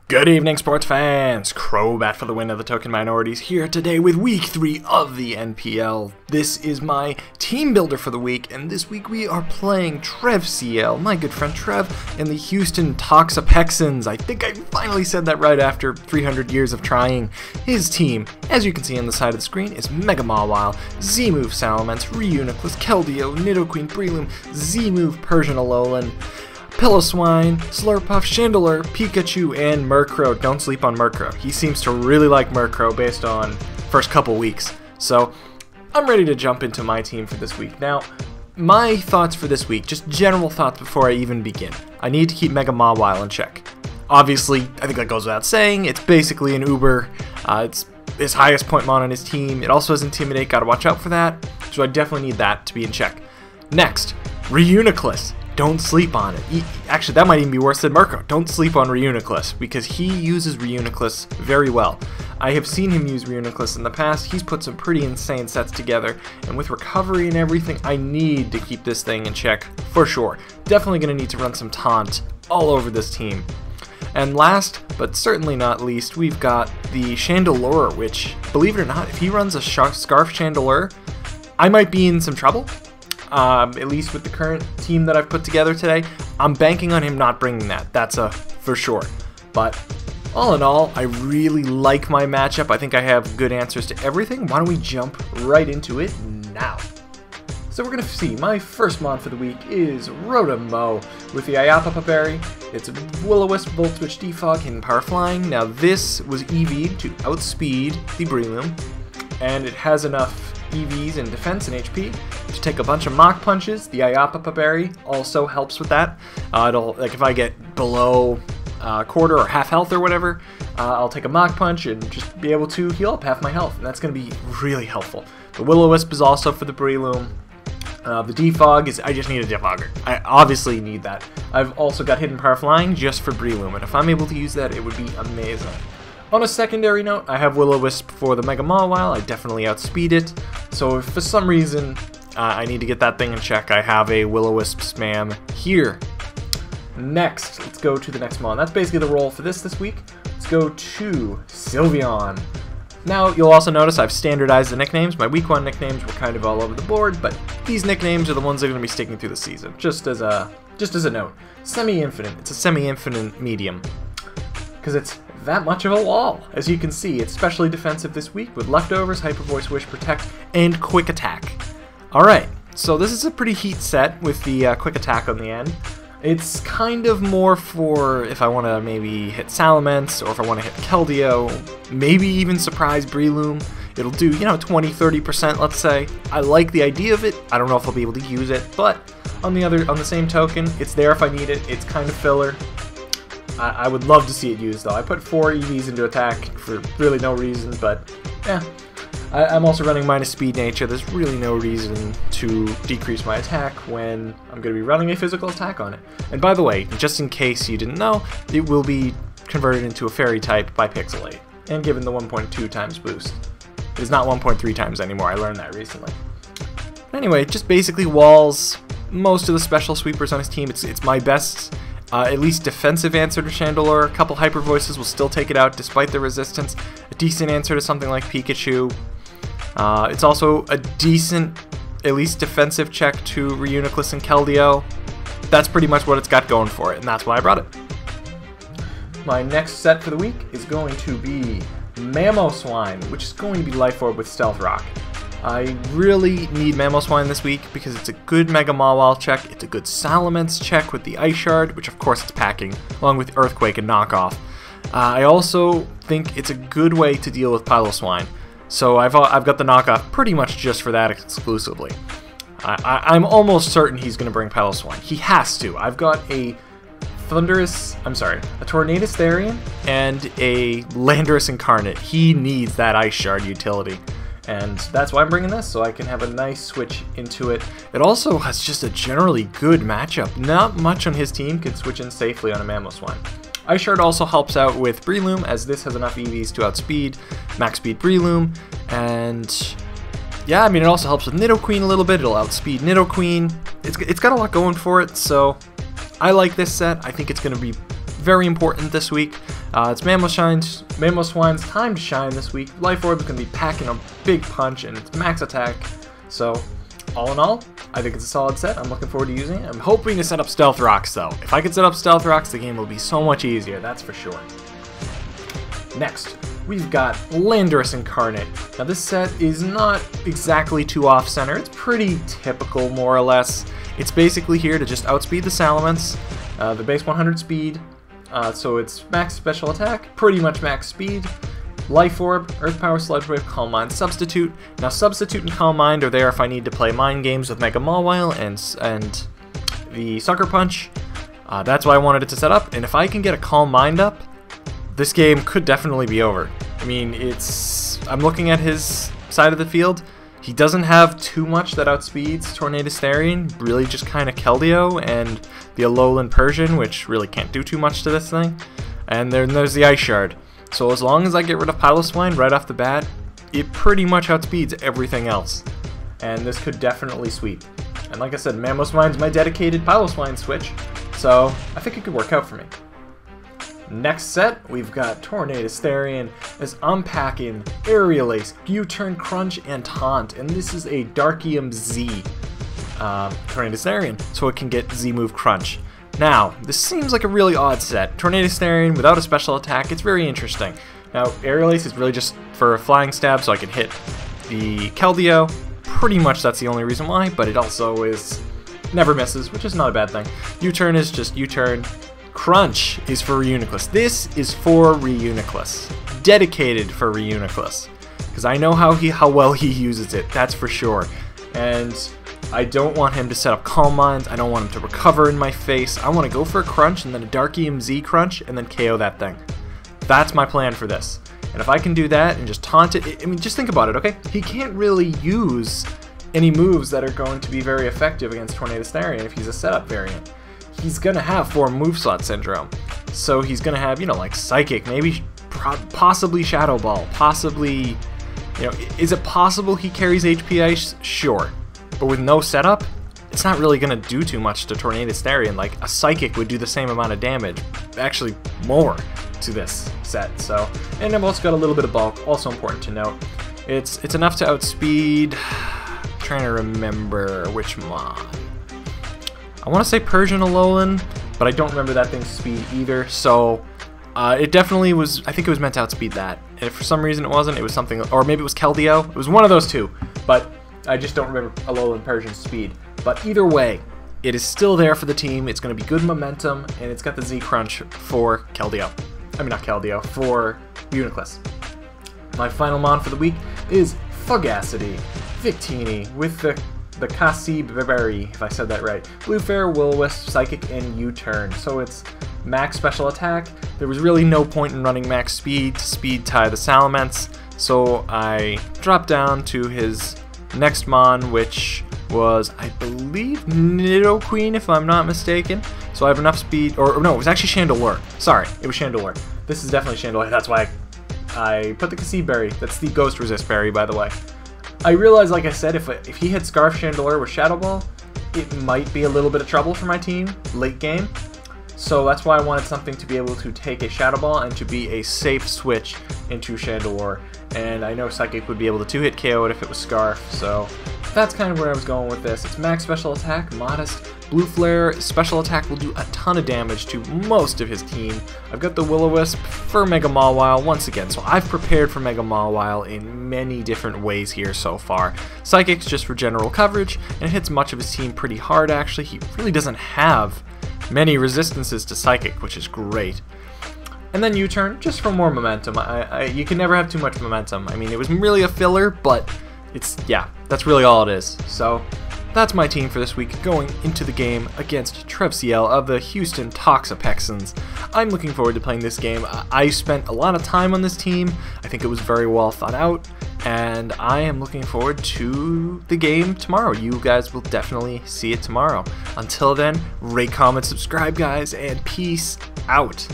Good evening, sports fans! Crobat for the win of the Token Minorities here today with Week 3 of the NPL. This is my team builder for the week, and this week we are playing TrevCL, my good friend Trev, and the Houston Toxapexans. I think I finally said that right after 300 years of trying. His team, as you can see on the side of the screen, is Mega Mawile, Z-Move Salamence, Reuniclus, Keldeo, Nidoqueen, Breloom, Z-Move Persian Alolan, Piloswine, Slurpuff, Chandelure, Pikachu, and Murkrow. Don't sleep on Murkrow. He seems to really like Murkrow based on first couple weeks. So, I'm ready to jump into my team for this week. Now, my thoughts for this week, just general thoughts before I even begin. I need to keep Mega Mawile in check. Obviously, I think that goes without saying. It's basically an Uber. It's his highest point mon on his team. It also has Intimidate. Gotta watch out for that. So I definitely need that to be in check. Next, Reuniclus. Don't sleep on it. Actually, that might even be worse than Murkrow. Don't sleep on Reuniclus, because he uses Reuniclus very well. I have seen him use Reuniclus in the past. He's put some pretty insane sets together, and with recovery and everything, I need to keep this thing in check for sure. Definitely going to need to run some taunt all over this team. And last, but certainly not least, we've got the Chandelure, which, believe it or not, if he runs a Scarf Chandelure, I might be in some trouble. At least with the current team that I've put together today, I'm banking on him not bringing that. That's a for sure. But all in all, I really like my matchup. I think I have good answers to everything. Why don't we jump right into it now? So we're going to see my first mon for the week is Rotom-Mow with the Iapapa Berry. It's Will-O-Wisp, Volt Switch, Defog, Hidden Power Flying. Now this was EV'd to outspeed the Breloom, and it has enough EVs and defense and HP to take a bunch of Mach Punches. The Iapapa Berry also helps with that. It'll, like, if I get below quarter or half health or whatever, I'll take a Mach Punch and just be able to heal up half my health, and that's going to be really helpful. The Will-O-Wisp is also for the Breloom. The Defog is, I just need a Defogger. I obviously need that. I've also got Hidden Power Flying just for Breloom, and if I'm able to use that, it would be amazing. On a secondary note, I have Will-O-Wisp for the Mega Mawile. I definitely outspeed it. So if for some reason I need to get that thing in check, I have a Will-O-Wisp spam here. Next, let's go to the next mon. That's basically the role for this week. Let's go to Sylveon. Now, you'll also notice I've standardized the nicknames. My week 1 nicknames were kind of all over the board, but these nicknames are the ones that are going to be sticking through the season. Just as a note. Semi-infinite. It's a semi-infinite medium, because it's that much of a wall. As you can see, it's specially defensive this week with Leftovers, Hyper Voice, Wish, Protect, and Quick Attack. Alright, so this is a pretty heat set with the Quick Attack on the end. It's kind of more for if I want to maybe hit Salamence, or if I want to hit Keldeo, maybe even surprise Breloom. It'll do, 20-30%, let's say. I like the idea of it. I don't know if I'll be able to use it, but on the same token, it's there if I need it. It's kind of filler. I would love to see it used, though. I put 4 EVs into attack for really no reason, but yeah. I'm also running minus speed nature. There's really no reason to decrease my attack when I'm going to be running a physical attack on it. And by the way, just in case you didn't know, it will be converted into a fairy type by Pixelate, and given the 1.2 times boost. It is not 1.3 times anymore. I learned that recently. Anyway, just basically walls, most of the special sweepers on his team. It's my best at least defensive answer to Chandelure. A couple Hyper Voices will still take it out despite the resistance. A decent answer to something like Pikachu. It's also a decent, at least defensive check to Reuniclus and Keldeo. That's pretty much what it's got going for it, and that's why I brought it. My next set for the week is going to be Mamoswine, which is going to be Life Orb with Stealth Rock. I really need Mamoswine this week because it's a good Mega Mawile check, it's a good Salamence check with the Ice Shard, which of course it's packing, along with Earthquake and Knockoff. I also think it's a good way to deal with Piloswine, so I've got the Knockoff pretty much just for that exclusively. I'm almost certain he's going to bring Piloswine. He has to. I've got a Tornadus Therian and a Landorus Incarnate. He needs that Ice Shard utility. And that's why I'm bringing this, so I can have a nice switch into it. It also has just a generally good matchup. Not much on his team can switch in safely on a Mamoswine. Ice Shard also helps out with Breloom, as this has enough EVs to outspeed max speed Breloom. And yeah, I mean, it also helps with Nidoqueen a little bit. It'll outspeed Nidoqueen. It's got a lot going for it, so I like this set. I think it's going to be very important this week. It's Mamoswine's time to shine this week. Life Orb is going to be packing a big punch, and it's max attack. So, all in all, I think it's a solid set. I'm looking forward to using it. I'm hoping to set up Stealth Rocks, though. If I could set up Stealth Rocks, the game will be so much easier, that's for sure. Next, we've got Landorus Incarnate. Now, this set is not exactly too off-center. It's pretty typical, more or less. It's basically here to just outspeed the Salamence, the base 100 speed, so it's max special attack, pretty much max speed. Life Orb, Earth Power, Sludge Wave, Calm Mind, Substitute. Now, Substitute and Calm Mind are there if I need to play mind games with Mega Mawile and the Sucker Punch. That's why I wanted it to set up, and if I can get a Calm Mind up, this game could definitely be over. I mean, I'm looking at his side of the field. He doesn't have too much that outspeeds Tornadus Therian, really just kind of Keldeo and the Alolan Persian, which really can't do too much to this thing. And then there's the Ice Shard. So as long as I get rid of Piloswine right off the bat, it pretty much outspeeds everything else. And this could definitely sweep. And like I said, Mamoswine's my dedicated Piloswine switch, so I think it could work out for me. Next set, we've got Tornadus Therian as unpacking Aerial Ace, U-Turn, Crunch, and Taunt. And this is a Darkium Z Tornadus Therian, so it can get Z-Move Crunch. Now, this seems like a really odd set. Tornadus Therian without a special attack, it's very interesting. Now, Aerial Ace is really just for a flying stab, so I can hit the Keldeo. Pretty much that's the only reason why, but it also is never misses, which is not a bad thing. U-Turn is just U-Turn. Crunch is for Reuniclus. This is for Reuniclus. Dedicated for Reuniclus. Because I know how well he uses it, that's for sure. And I don't want him to set up Calm Minds, I don't want him to recover in my face. I want to go for a Crunch and then a Darkium Z Crunch and then KO that thing. That's my plan for this. And if I can do that and just taunt it, I mean, just think about it, okay? He can't really use any moves that are going to be very effective against Tornadus Therian if he's a setup variant. He's going to have 4 moveslot syndrome. So he's going to have, you know, like Psychic, maybe possibly Shadow Ball, possibly, you know, is it possible he carries HP Ice? Sure. But with no setup, it's not really going to do too much to Tornadus Therian. Like, a Psychic would do the same amount of damage, actually more to this set. So, and I've also got a little bit of bulk, also important to note. It's enough to outspeed, I'm trying to remember which mon. I want to say Persian Alolan, but I don't remember that thing's speed either, so it definitely was, I think it was meant to outspeed that. And if for some reason it wasn't, it was something, or maybe it was Keldeo, it was one of those two, but I just don't remember Alolan Persian's speed. But either way, it is still there for the team, it's going to be good momentum, and it's got the Z Crunch for Keldeo. I mean, not Keldeo, for Reuniclus. My final mon for the week is Fugacity, Victini, with the Cassib Berry, if I said that right. Blue Fair, Will-O-Wisp, Psychic, and U-Turn. So it's max special attack. There was really no point in running max speed to speed tie the Salamence, so I dropped down to his next mon, which was, I believe, Nidoqueen, if I'm not mistaken. So I have enough speed, or no, it was actually Chandelure. Sorry, it was Chandelure. This is definitely Chandelure, that's why I put the Cassib Berry. That's the Ghost Resist Berry, by the way. I realized, like I said, if he hit Scarf Chandelure with Shadow Ball, it might be a little bit of trouble for my team late game. So that's why I wanted something to be able to take a Shadow Ball and to be a safe switch into Chandelure. And I know Psychic would be able to 2-hit KO it if it was Scarf, so that's kind of where I was going with this. It's max special attack, modest. Blue Flare special attack will do a ton of damage to most of his team. I've got the Will-O-Wisp for Mega Mawile once again, so I've prepared for Mega Mawile in many different ways here so far. Psychic's just for general coverage, and it hits much of his team pretty hard actually. He really doesn't have many resistances to Psychic, which is great. And then U-Turn, just for more momentum. You can never have too much momentum. I mean, it was really a filler, but yeah, that's really all it is. So that's my team for this week going into the game against TrevCL of the Houston Toxapexans. I'm looking forward to playing this game. I spent a lot of time on this team. I think it was very well thought out, and I am looking forward to the game tomorrow. You guys will definitely see it tomorrow. Until then, rate, comment, subscribe, guys, and peace out.